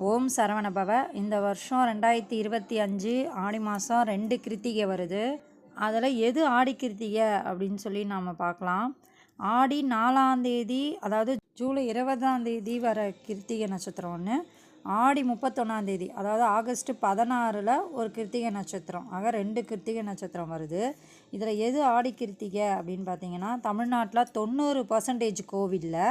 ஓம் சரவணபவ. இந்த வருஷம் 2025 ஆடி மாதம் 2 கிருத்திகை வருது. அதில் எது ஆடி கிருத்திகை அப்படின்னு சொல்லி நாம் பார்க்கலாம். ஆடி 4ஆம் தேதி, அதாவது ஜூலை 20ஆம் தேதி வர கிருத்திகை நட்சத்திரம் ஒன்று, ஆடி 31ஆம் தேதி, அதாவது ஆகஸ்ட் 16ல் ஒரு கிருத்திகை நட்சத்திரம். ஆக 2 கிருத்திகை நட்சத்திரம் வருது. இதில் எது ஆடி கிருத்திகை அப்படின்னு பார்த்தீங்கன்னா, தமிழ்நாட்டில் 90% கோவிலில்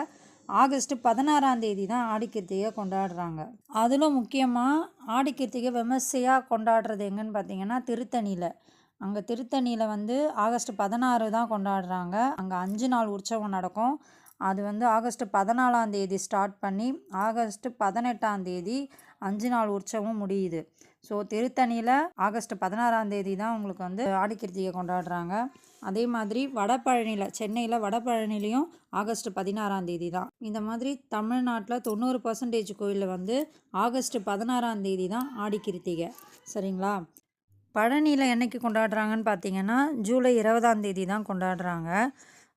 ஆகஸ்ட் 16ஆம் தேதி தான் ஆடி கிருத்திகை கொண்டாடுறாங்க. அதிலும் முக்கியமாக ஆடி கிருத்திகை விமர்சையாக கொண்டாடுறது எங்கன்னு பார்த்தீங்கன்னா திருத்தணியில். அங்கே திருத்தணியில் ஆகஸ்ட் 16 தான் கொண்டாடுறாங்க. அங்கே 5 நாள் உற்சவம் நடக்கும். அது ஆகஸ்ட் 14ஆம் தேதி ஸ்டார்ட் பண்ணி ஆகஸ்ட் 18ஆம் தேதி 5 நாள் உற்சவம் முடியுது. ஸோ திருத்தணியில் ஆகஸ்ட் 16ஆம் தேதி தான் உங்களுக்கு ஆடி கிருத்திகை கொண்டாடுறாங்க. அதே மாதிரி வடபழனியில், சென்னையில் வடபழனிலையும் ஆகஸ்ட் 16ஆம் தேதி தான். இந்த மாதிரி தமிழ்நாட்டில் 90% கோயிலில் ஆகஸ்ட் 16ஆம் தேதி தான் ஆடி கிருத்திகை. சரிங்களா? பழனியில் என்னைக்கு கொண்டாடுறாங்கன்னு பார்த்தீங்கன்னா ஜூலை 20ஆம் தேதி தான் கொண்டாடுறாங்க.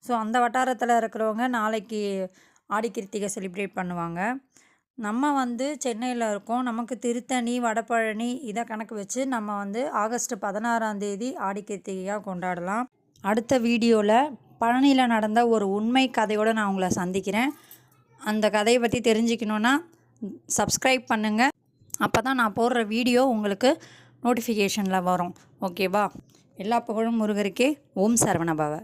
ஸோ அந்த வட்டாரத்தில் இருக்கிறவங்க நாளைக்கு ஆடி கிருத்திகை செலிப்ரேட் பண்ணுவாங்க. நம்ம சென்னையில் இருக்கோம். நமக்கு திருத்தணி, வடபழனி இதை கணக்கு வச்சு நம்ம ஆகஸ்ட் 16ஆம் தேதி ஆடி கிருத்திகையாக கொண்டாடலாம். அடுத்த வீடியோவில் பழனியில் நடந்த ஒரு உண்மை கதையோடு நான் உங்களை சந்திக்கிறேன். அந்த கதையை பற்றி தெரிஞ்சுக்கணுன்னா சப்ஸ்கிரைப் பண்ணுங்கள். அப்போ தான் நான் போடுற வீடியோ உங்களுக்கு நோட்டிஃபிகேஷனில் வரும். ஓகேவா? எல்லா புகழும் முருகருக்கே. ஓம் சரவணபவ.